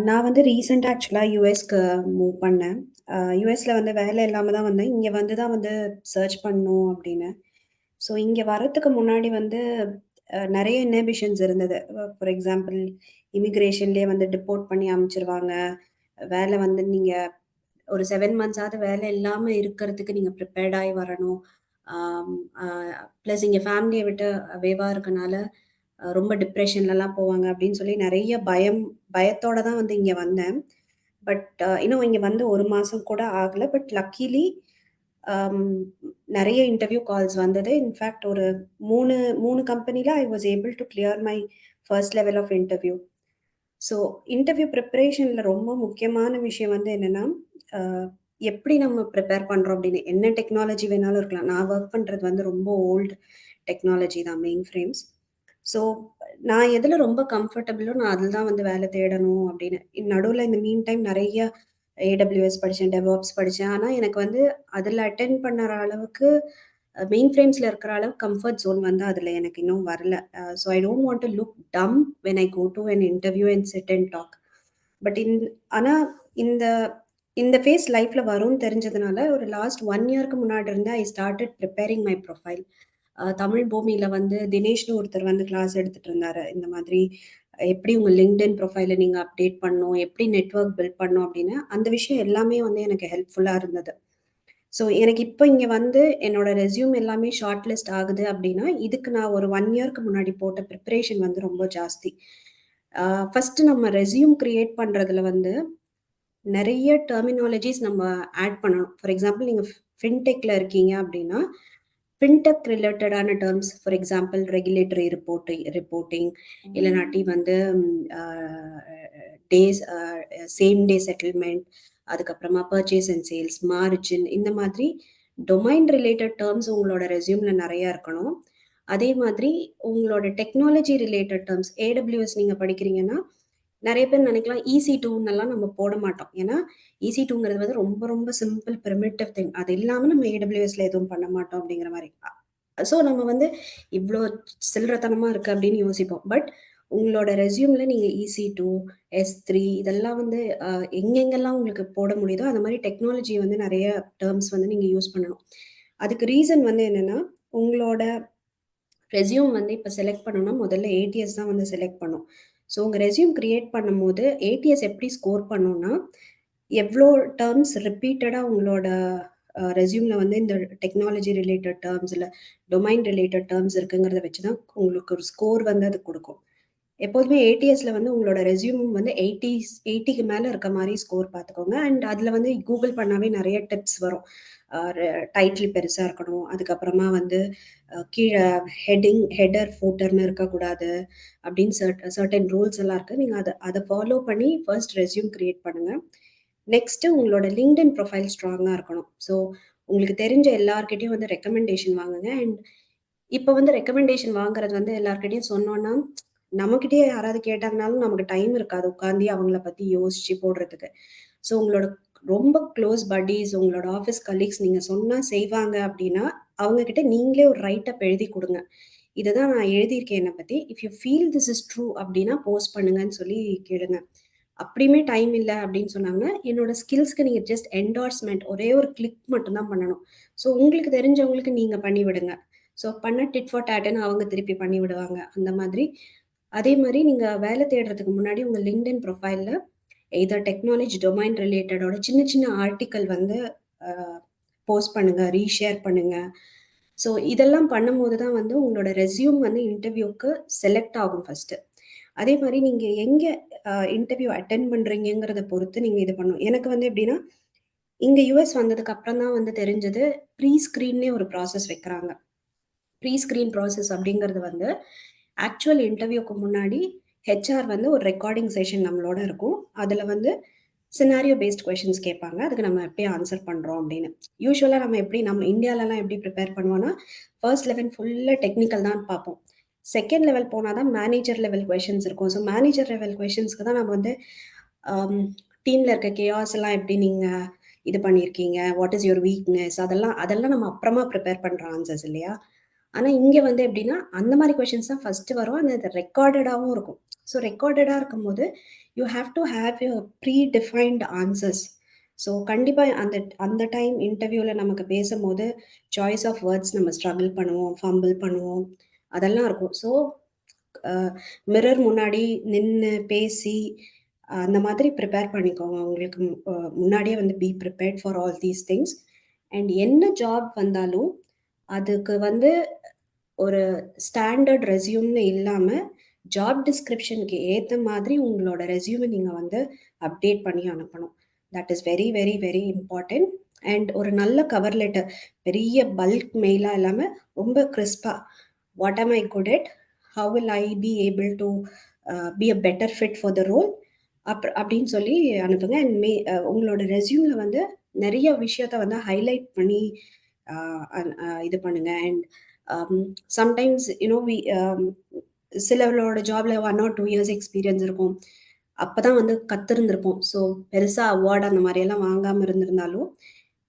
நான் வந்து ரீசென்ட்டா ஆக்சுவலா யுஎஸ்க்கு மூவ் பண்ணேன். யுஎஸ்ல வந்து வேலை இல்லாம தான் வந்தேன். இங்க வந்து தான் வந்து சர்ச் பண்ணணும் அப்படின்னு. ஸோ இங்க வரதுக்கு முன்னாடி வந்து நெறைய இன்ஹிபிஷன்ஸ் இருந்தது. ஃபார் எக்ஸாம்பிள் இமிகிரேஷன்லயே வந்து டிப்போர்ட் பண்ணி அனுப்பிச்சுருவாங்க. வேலை வந்து நீங்க ஒரு 7 மந்த்ஸாவது வேலை இல்லாம இருக்கிறதுக்கு நீங்க ப்ரிப்பேர்ட் ஆயி வரணும். ஆம் அ பிளஸ் இங்க ஃபேமிலிய விட்டு அவேவா இருக்கனால, ரொம்ப டிப்ரஷன்லலாம் போவாங்க அப்படின்னு சொல்லி நெறைய பயத்தோட தான் வந்து இங்க வந்தேன். பட் இன்னும் இங்க வந்து 1 மாசம் கூட ஆகல. பட் லக்கிலி அம் நெறைய இன்டர்வியூ கால்ஸ் வந்தது. இன்ஃபாக்ட் ஒரு 3 கம்பெனில I was able to clear my first level of interview. So interview ப்ரிப்பரேஷன்ல ரொம்ப முக்கியமான விஷயம் வந்து என்னன்னா, அ எப்படி நம்ம ப்ரிப்பேர் பண்றோம் அப்படின்னு. என்ன டெக்னாலஜி வேணாலும் இருக்கலாம். நான் வொர்க் பண்றது வந்து ரொம்ப ஓல்ட் டெக்னாலஜி தான் மெயின் ஃப்ரேம்ஸ். ஸோ நான் எதுல ரொம்ப கம்ஃபர்டபுளோ நான் அதில தான் வந்து வேலை தேடணும் அப்படின்னு. நடுவுல இந்த மீன் டைம் நெறைய ஏடபிள்யூஎஸ் படிச்சேன், டெவாப்ஸ் படிச்சேன். ஆனா எனக்கு வந்து அதில அட்டெண்ட் பண்ணற அளவுக்கு மெயின் ஃப்ரேம்ஸ்ல இருக்கிற அளவுக்கு கம்ஃபர்ட் ஜோன் வந்து அதில எனக்கு இன்னும் வரல. So I don't want to look dumb when I go to an interview and sit and talk. But ஆனா இந்த இந்த ஃபேஸ் லைஃப்ல வரும்னு தெரிஞ்சதுனால ஒரு லாஸ்ட் 1 இயர்க்கு முன்னாடி இருந்து ஐ ஸ்டார்ட்டட் பிரிப்பேரிங் மை ப்ரொஃபைல். தமிழ் பூமியில வந்து தினேஷ்னு ஒருத்தர் வந்து கிளாஸ் எடுத்துட்டு இருந்தாரு. இந்த மாதிரி எப்படி உங்க லிங்க்டின் ப்ரொஃபைல நீங்க அப்டேட் பண்ணணும், எப்படி நெட்வொர்க் பில்ட் பண்ணணும் அப்படின்னு, அந்த விஷயம் எல்லாமே வந்து எனக்கு ஹெல்ப்ஃபுல்லா இருந்தது. ஸோ எனக்கு இப்ப இங்க வந்து என்னோட ரெஸ்யூம் எல்லாமே ஷார்ட் லிஸ்ட் ஆகுது அப்படின்னா, இதுக்கு நான் ஒரு 1 இயர்க்கு முன்னாடி போட்ட பிரிப்பரேஷன் வந்து ரொம்ப ஜாஸ்தி. அ ஃபர்ஸ்ட்டு நம்ம ரெஸ்யூம் கிரியேட் பண்றதுல வந்து நெறைய டெர்மினாலஜிஸ் நம்ம ஆட் பண்ணணும். ஃபார் எக்ஸாம்பிள் நீங்க ஃபின்டெக்ல இருக்கீங்க அப்படின்னா, ஃபின்டெக் ரிலேட்டடான terms for example regulatory reporting இல்லனாட்டி வந்து uh days same day settlement, அதுக்கப்புறமா பர்ச்சேஸ் அண்ட் சேல்ஸ், மார்ஜின் இந்த மாதிரி டொமைன் ரிலேட்டட் டெர்ம்ஸ் உங்களோட ரெஸ்யூம்ல நெறைய இருக்கணும். அதே மாதிரி உங்களோட டெக்னாலஜி ரிலேட்டட் டெர்ம்ஸ் ஏடபிள்யூஎஸ் நீங்க படிக்கிறீங்கன்னா, நெறைய பேர் நெனைக்கலாம் EC2ன்னெல்லாம் நம்ம போட மாட்டோம். ஏன்னா EC2ங்கிறது வந்து ரொம்ப ரொம்ப சிம்பிள் பிரிமிட்டிவ் திங். அது இல்லாம நம்ம ஏடபிள்யூஎஸ்ல எதுவும் பண்ண மாட்டோம் அப்படிங்கிற மாரி. ஸோ நம்ம வந்து இவ்ளோ சில்லறத்தனமா இருக்கு அப்படின்னு யோசிப்போம். பட் உங்களோட ரெஸ்யூம்ல நீங்க EC2, S3 இதெல்லாம் வந்து அ எங்கெங்கெல்லாம் உங்களுக்கு போட முடியுதோ, அந்த மாரி டெக்னாலஜி வந்து நெறைய டெர்ம்ஸ் வந்து நீங்க யூஸ் பண்ணணும். அதுக்கு ரீசன் வந்து என்னன்னா, உங்களோட ரெஸ்யூம் வந்து இப்ப செலக்ட் பண்ணணும்னா, முதல்ல ஏடிஎஸ் தான் வந்து செலக்ட் பண்ணும். ஸோ உங்க ரெஸ்யூம் கிரியேட் பண்ணும்போது, ஏடிஎஸ் எப்படி ஸ்கோர் பண்ணும்னா, எவ்ளோ டெர்ம்ஸ் ரிப்பீட்டடா உங்களோட ரெஸ்யூம்ல வந்து இந்த டெக்னாலஜி ரிலேட்டட் டெர்ம்ஸ், இல்ல டொமைன் ரிலேட்டட் டெர்ம்ஸ் இருக்குங்கிறத வச்சு தான் உங்களுக்கு ஒரு ஸ்கோர் வந்து அது குடுக்கும். எப்போதுமே ஏடிஎஸ்ல வந்து உங்களோட ரெஸ்யூம் வந்து 80க்கு மேல இருக்க மாரி ஸ்கோர் பார்த்துக்கோங்க. அண்ட் அதில வந்து கூகுள் பண்ணாவே நெறைய டிப்ஸ் வரும். அ டைட்டில் பெருசா இருக்கணும். அதுக்கப்புறமா வந்து கீழ ஹெடர், ஃபூட்டர்ன்னு இருக்கக்கூடாது. அப்படின்னு சர்டைன் ரூல்ஸ் எல்லாம் இருக்கு. நீங்க அத அத ஃபாலோ பண்ணி ஃபர்ஸ்ட் ரெஸ்யூம் கிரியேட் பண்ணுங்க. நெக்ஸ்ட்டு உங்களோட லிங்க்டின் ப்ரொஃபைல் ஸ்ட்ராங்கா இருக்கணும். ஸோ உங்களுக்கு தெரிஞ்ச எல்லார்கிட்டயும் வந்து ரெக்கமெண்டேஷன் வாங்குங்க. அண்ட் இப்ப வந்து ரெக்கமெண்டேஷன் வாங்குறது வந்து எல்லார்கிட்டயும் சொன்னோம்னா, நம்மகிட்டயே யாராவது கேட்டாங்கனாலும் நமக்கு டைம் இருக்காது. உட்காந்து அவங்கள பத்தி யோசிச்சு போடுறதுக்கு. ஸோ உங்களோட ரொம்ப க்ளோஸ் பட்டீஸ், உங்களோட ஆஃபீஸ் கலீக்ஸ் நீங்க சொன்னா செய்வாங்க அப்டின்னா, அவங்க கிட்ட நீங்களே ஒரு ரைட் அப் எழுதி குடுங்க. இதுதான் நான் எழுதியிருக்கேன் என்ன பத்தி. If you feel this is true அப்டின்னா போஸ்ட் பண்ணுங்கன்னு சொல்லி கேளுங்க. அப்படியுமே டைம் இல்ல அப்படின்னு சொன்னாங்கன்னா, என்னோட ஸ்கில்ஸ்க்கு நீங்க ஜஸ்ட் என்டார்ஸ்மென்ட் ஒரே ஒரு கிளிக் மட்டும் தான் பண்ணணும். ஸோ உங்களுக்கு தெரிஞ்சவங்களுக்கு நீங்க பண்ணி விடுங்க. ஸோ பண்ண டிட் ஃபார் டாட்ன்னு அவங்க திருப்பி பண்ணி விடுவாங்க. அந்த மாதிரி. அதே மாரி நீங்க வேலை தேடுறதுக்கு முன்னாடி உங்க லிங்க்டின் ப்ரொஃபைல்ல எய்தர் டெக்னாலஜி டொமைன் ரிலேட்டடோட சின்ன சின்ன ஆர்டிக்கிள் வந்து அ போஸ்ட் பண்ணுங்க, ரீஷேர் பண்ணுங்க. ஸோ இதெல்லாம் பண்ணும்போது தான் வந்து உங்களோட ரெஸ்யூம் வந்து இன்டர்வியூக்கு செலக்ட் ஆகும் ஃபர்ஸ்ட்டு. அதே மாரி நீங்க எங்க இன்டர்வியூ அட்டெண்ட் பண்றீங்கங்கிறத பொறுத்து நீங்க இது பண்ணணும். எனக்கு வந்து எப்படின்னா, இங்க யுஎஸ் வந்ததுக்கு அப்புறம் தான் வந்து தெரிஞ்சது, ப்ரீ ஸ்கிரீன்னே ஒரு ப்ராசஸ் வைக்கிறாங்க. ப்ரீ ஸ்கிரீன் ப்ராசஸ் அப்படிங்கிறது வந்து, ஆக்சுவல் இன்டர்வியூக்கு முன்னாடி ஹெச்ஆர் வந்து ஒரு ரெக்கார்டிங் செஷன் நம்மளோட இருக்கும். அதுல வந்து சினாரியோ பேஸ்ட் கொஸ்டின்ஸ் கேட்பாங்க. அதுக்கு நம்ம எப்படி ஆன்சர் பண்றோம் அப்படின்னு. யூசுவலா நம்ம இந்தியாலலாம் எப்படி ப்ரிப்பேர் பண்ணுவோம்னா, ஃபர்ஸ்ட் லெவல் ஃபுல்லா டெக்னிக்கல் தான் பார்ப்போம். செகண்ட் லெவல் போனா தான் மேனேஜர் லெவல் கொஸ்டின்ஸ் இருக்கும். ஸோ மேனேஜர் லெவல் கொஸ்டின்ஸ்க்கு தான் நம்ம வந்து அம் டீம்ல இருக்க கேயாஸ் எல்லாம் எப்படி நீங்க இது பண்ணியிருக்கீங்க? What is your weakness? அதெல்லாம் அதெல்லாம் நம்ம அப்புறமா ப்ரிப்பேர் பண்ற ஆன்சர்ஸ் இல்லையா? ஆனா இங்க வந்து எப்படின்னா, அந்த மாரி கொஸ்டின்ஸ் தான் ஃபர்ஸ்ட் வரும். அது ரெக்கார்டடாவும் இருக்கும். ஸோ ரெக்கார்டடா இருக்கும்போது, you have to have your predefined answers. So கண்டிப்பா அந்த அந்த டைம் இன்டர்வியூல நமக்கு பேசும்போது, சாய்ஸ் ஆஃப் வேர்ட்ஸ் நம்ம ஸ்ட்ரகிள் பண்ணுவோம், ஃபம்பிள் பண்ணுவோம். அதெல்லாம் இருக்கும். ஸோ அ மிரர் முன்னாடி நின்னு பேசி, அந்த மாதிரி ப்ரிப்பேர் பண்ணிக்கோங்க. உங்களுக்கு முன்னாடியே வந்து be prepared for all these things. And என்ன ஜாப் வந்தாலும், அதுக்கு வந்து ஒரு ஸ்டாண்டர்ட் ரெஸ்யூம்னு இல்லாம, ஜாப் டிஸ்கிரிப்ஷனுக்கு ஏத்த மாதிரி உங்களோட ரெஸ்யூம நீங்க வந்து அப்டேட் பண்ணி அனுப்பணும். That is very, very, very important. And ஒரு நல்ல கவர் லெட்டர், பெரிய பல்க் மெயிலா இல்லாம, ரொம்ப கிரிஸ்பா, "what am I good at? How will I be able to be a better fit for the role?" அப்படின்னு சொல்லி அனுப்புங்க. அண்ட் உங்களோட ரெஸ்யூம்ல வந்து நெறைய விஷயத்த வந்து ஹைலைட் பண்ணி இது பண்ணுங்க. அண்ட் சம்டைம்ஸ் வி சிலரோட ஜாப்ல 1 ஆர் 2 இயர்ஸ் எக்ஸ்பீரியன்ஸ் இருக்கும். அப்பதான் வந்து கத்திருந்திருப்போம். ஸோ பெருசா அவார்ட் அந்த மாரியெல்லாம் வாங்காம இருந்திருந்தாலும்,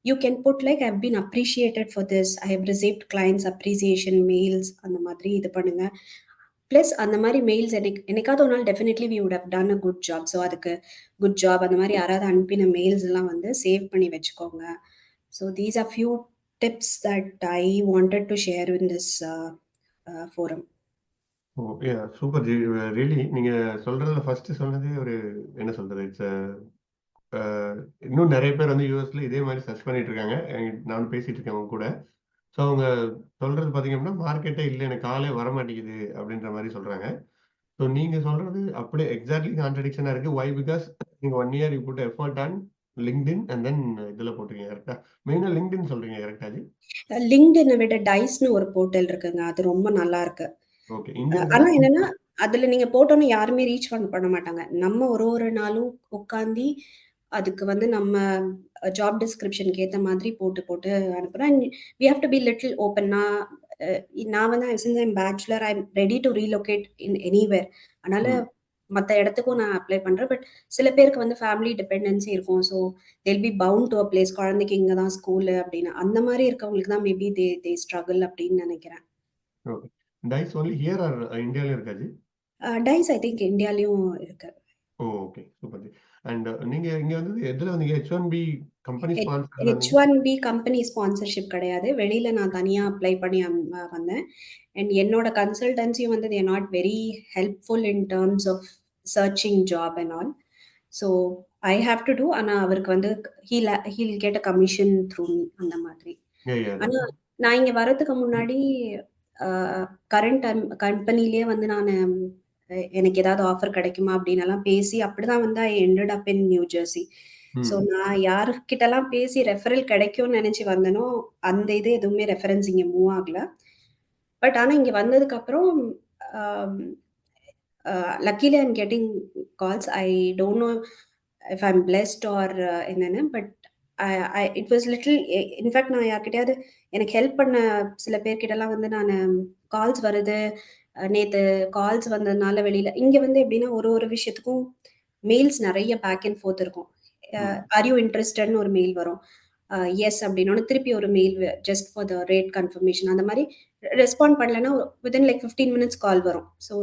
you can put like I have been appreciated for this. I have received clients appreciation mails அந்த மாதிரி இது பண்ணுங்க. பிளஸ் அந்த மாரி மெயில்ஸ் என்னைக்காவது ஒரு நாள் definitely we would have done a good job. So அதுக்கு குட் ஜாப் அந்த மாரி யாராவது அனுப்பின மெயில்ஸ் எல்லாம் வந்து சேவ் பண்ணி வச்சுக்கோங்க. So these are few tips that I wanted to share in this forum. Oh! Super ji. Really நீங்க சொல்றதுல ஃபர்ஸ்ட் சொன்னதே ஒரு என்ன சொல்றது? இட்ஸ் அ இன்னும் நெறைய பேர் வந்து யுஎஸ்ல இதே மாரி சர்ச் பண்ணிட்டு இருக்காங்க. நானும் பேசிட்டு இருக்கேன் அவங்க கூட. ஸோ அவங்க சொல்றது பார்த்தீங்க அப்படின்னா, மார்க்கெட்டே இல்ல. எனக்கு ஆளே வரமாட்டேங்குது அப்படின்ற மாரி சொல்றாங்க. ஸோ நீங்க சொல்றது அப்படியே எக்ஸாக்ட்லி கான்ட்ரடிக்ஷனா இருக்கு. வை? பிகாஸ் நீங்க 1 year you put effort on LinkedIn and then இதுல போட்டிருக்கீங்க கரெக்ட்டா? மெயினா LinkedIn சொல்றீங்க கரெக்ட்டா ஜி? லிங்க்டின விட டைஸ்ன்னு ஒரு போர்ட்டல் இருக்குங்க. அது ரொம்ப நல்லா இருக்கு. ஓகே. இந்தியன் ஆனா டைஸ். என்னன்னா, அதுல நீங்க போட்டோனே யாருமே ரீச் பண்ண மாட்டாங்க. நம்ம ஒரு ஒரு நாளும் உட்காந்தி, அதுக்கு வந்து நம்ம ஜாப் டிஸ்கிரிப்ஷனுக்கு ஏத்த மாதிரி போட்டு போட்டு அனுப்புறோம். And we have to be little open. அ நான் வந்து since I'm bachelor, I am ready to relocate in anywhere. அதனால ம். மத்த இடத்துக்கும் நான் அப்ளை பண்றேன். பட் சில பேருக்கு வந்து ஃபேமிலி டிபெண்டன்சி இருக்கும். So they'll be bound to a place. குழந்தைக்கு இங்க தான் ஸ்கூலு அப்படின்னு. அந்த மாரி இருக்கவங்களுக்கு தான் மேபி தே ஸ்ட்ரகிள் அப்படின்னு நெனைக்கிறேன். Okay. Ties only here or இந்தியாலயும் இருக்கா ஜி? டைஸ் ஐ திங்க் இந்தியாலயும் இருக்கு. ஓ! ஓகே. சூப்பர் ஜி. அண்ட் நீங்க இங்க வந்து எதுல வந்தீங்க? H1B கம்பெனி ஸ்பான்சர்ட்ல வந்தீங்களா? H1B கம்பெனி ஸ்பான்சர்ஷிப் கிடையாது. வெளியில நான் தனியா அப்ளை பண்ணி வந்தேன். அண்ட் என்னோட கன்சல்டன்சியும் வந்து they are not very helpful in terms of searching job and all. So I have to do. ஆனா அவருக்கு வந்து he'll get a commission through me அந்த மாதிரி. ஆனா தட்ஸ் நான் இங்க வரதுக்கு முன்னாடி அ கரண்ட் கம்பெனிலயே வந்து நானு எனக்கு ஏதாவது ஆஃபர் கிடைக்குமா அப்டின்னெல்லாம் பேசி அப்படிதான் வந்து I ended up in new Jersey. So ம். நான் யாருகிட்டலாம் பேசி ரெஃபரல் கிடைக்கும்னு நெனச்சு வந்தேனோ, அந்த இது எதுவுமே ரெஃபரன்ஸ் இங்க மூவ் ஆகல. பட் ஆனா இங்க வந்ததுக்கப்புறம் am luckily I am getting calls. I don't know if I am blessed or என்னன்னு. But I I it was little in fact நான் யார்கிட்டயாவது எனக்கு ஹெல்ப் பண்ண சில பேர்கிட்டலாம் வந்து நானு கால்ஸ் வருது. நேத்து கால்ஸ் வந்ததுனால வெளியில இங்க வந்து எப்படின்னா ஒரு ஒரு விஷயத்துக்கும் மெயில்ஸ் நெறைய பேக் அண்ட் ஃபோர்த் இருக்கும். ம். ஆர் யூ இன்ட்ரஸ்டட்ன்னு ஒரு மெயில் வரும். எஸ் அப்படின்னோன திருப்பி ஒரு mail just for the rate confirmation அந்த மாரி ரெஸ்பாண்ட் பண்ணலன்னா வித்தின் லைக் 15 மினிட்ஸ் கால் வரும். ஸோ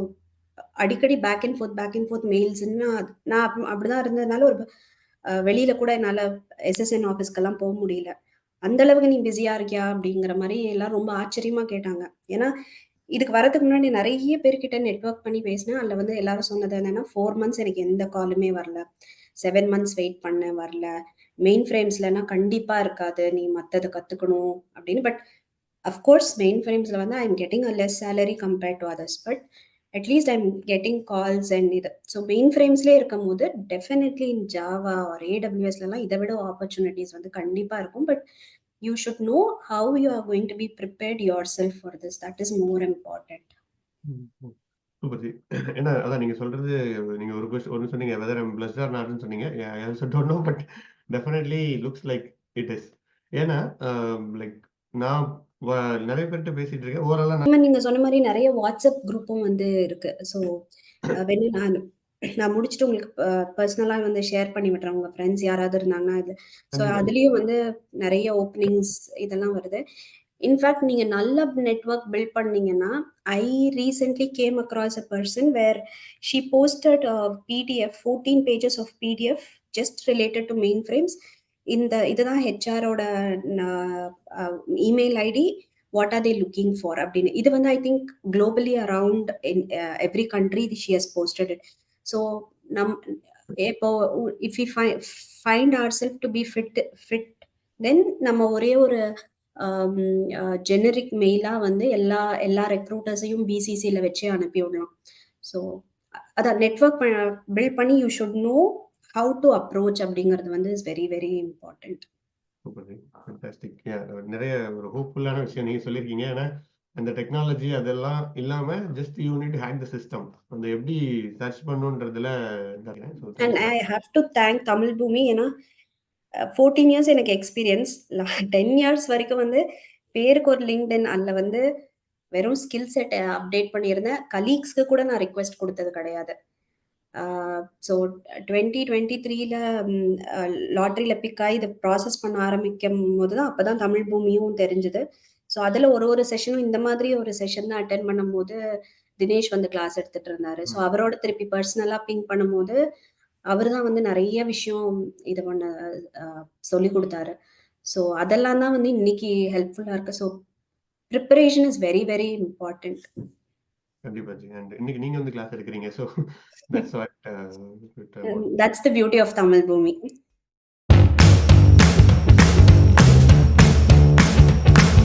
அடிக்கடி பேக் அண்ட் ஃபோர்த் மெயில்ஸ்ன்னா நான் அப்படிதான் இருந்ததுனால ஒரு வெளியில கூட என்னால எஸ்எஸ்என் ஆஃபீஸ்க்கெல்லாம் போ முடியல. அந்த அளவுக்கு நீ பிஸியா இருக்கியா? அப்படிங்கிற மாரி எல்லாரும் ரொம்ப ஆச்சரியமா கேட்டாங்க. ஏன்னா, இதுக்கு வரதுக்கு முன்னாடி நெறைய பேர்கிட்ட நெட்வொர்க் பண்ணி பேசினேன். அதுல வந்து எல்லாரும் சொன்னது என்னன்னா, 4 மந்த்ஸ் எனக்கு எந்த காலுமே வரல. 7 மந்த்ஸ் வெயிட் பண்ணேன் வரல. மெயின் ஃப்ரேம்ஸ்லனா கண்டிப்பா இருக்காது. நீ மத்தத கத்துக்கணும் அப்படின்னு. பட் அஃப் கோர்ஸ் மெயின் ஃப்ரேம்ஸ்ல வந்து ஐ am getting a less salary compared two others. But at least I am getting calls and இது. ஸோ மெயின் ஃப்ரேம்ஸ்லயே இருக்கும்போது டெஃபினெட்லி இன் ஜாவா ஆர் ஏடபிள்யூஎஸ்லலாம் இத விட ஆப்பர்ச்சுனிட்டீஸ் வந்து கண்டிப்பா இருக்கும். But you should know how you are going to be prepared yourself for this. That is more important. ம். ம். Super ஜி. ஏன்னா அதான் நீங்க சொல்றது நீங்க ஒண்ணு சொன்னீங்க whether I am blessed or நாட்ன்னு சொன்னீங்க. I also don't know but definitely looks like it is. ஏன்னா லைக் நான் வ நெறைய பேர்ட்ட பேசிட்டு இருக்கேன். ஓவராலா ஆமா, நீங்க சொன்ன மாரி நெறைய WhatsApp குரூப்பும் வந்து இருக்கு. ஸோ வேணா நான் நான் முடிச்சுட்டு உங்களுக்கு பெர்சனலா வந்து ஷேர் பண்ணி விடுறேன். உங்க ஃப்ரெண்ட்ஸ் யாராவது இருந்தாங்கன்னா இது. ஸோ கண்டிப்பா. அதுலயும் வந்து நெறைய ஓப்பனிங்ஸ் இதெல்லாம் வருது. இன்ஃபேக்ட் நீங்க நல்ல நெட்வொர்க் பில்ட் பண்ணீங்கன்னா, I recently came across a person where she posted PDF 14 pages of PDF just related to main frames. இதுதான் ஹெச்ஆரோட email ID, what are they looking for அப்படின்னு. இது வந்து I think globally around in every country she has posted it. So நம் இப்போ if we find our self to be fit then நம்ம ஒரே ஒரு ஜெனரிக் மெயிலாக வந்து எல்லா ரெக்ரூட்டர்ஸையும் பிசிசியில் வச்சு அனுப்பி விடலாம். ஸோ அதான் நெட்வொர்க் பில்ட் பண்ணி you should know how to approach அப்படிங்கிறது வந்து is very very important. Fantastic. நிறைய ஒரு ஹோப்ஃபுல்லான விஷயம் நீங்க சொல்லியிருக்கீங்க. ஏன்னா அந்த டெக்னாலஜி அதெல்லாம் இல்லாம just you need to hack the system. அந்த எப்படி சர்ச் பண்ணுன்றதுல and I have to thank Tamil Bhoomi. ஏன்னா 14 இயர்ஸ் எனக்கு எக்ஸ்பீரியன்ஸ். 10 இயர்ஸ் வரைக்கும் வந்து பேருக்கு ஒரு லிங்க்டின் அதில் வந்து வெறும் ஸ்கில் செட் அப்டேட் பண்ணியிருந்தேன். கலீக்ஸ்க்கு கூட நான் ரிக்வெஸ்ட் கொடுத்தது கிடையாது. ஸோ 2023ல லாட்ரியில் பிக்காக இதை ப்ராசஸ் பண்ண ஆரம்பிக்கும் போது தான் அப்போ தான் தமிழ் பூமியும் தெரிஞ்சுது. ஸோ அதில் ஒரு செஷனும் இந்த மாதிரி ஒரு செஷன் தான் அட்டென்ட் பண்ணும்போது தினேஷ் வந்து கிளாஸ் எடுத்துட்டு இருந்தாரு. ஸோ அவரோட திருப்பி பர்சனலாக பிங்க் பண்ணும்போது அவர் தான் வந்து நிறைய விஷயம் இது பண்ண சொல்லி கொடுத்தாரு. ஸோ அதெல்லாம் தான் வந்து இன்னைக்கு ஹெல்ப்ஃபுல்லாக இருக்கு. So preparation is very very important. கண்டிப்பா ஜி. அண்ட் இன்னைக்கு நீங்க வந்து கிளாஸ் எடுக்கிறீங்க. So that's what that's the beauty of Tamil பூமி.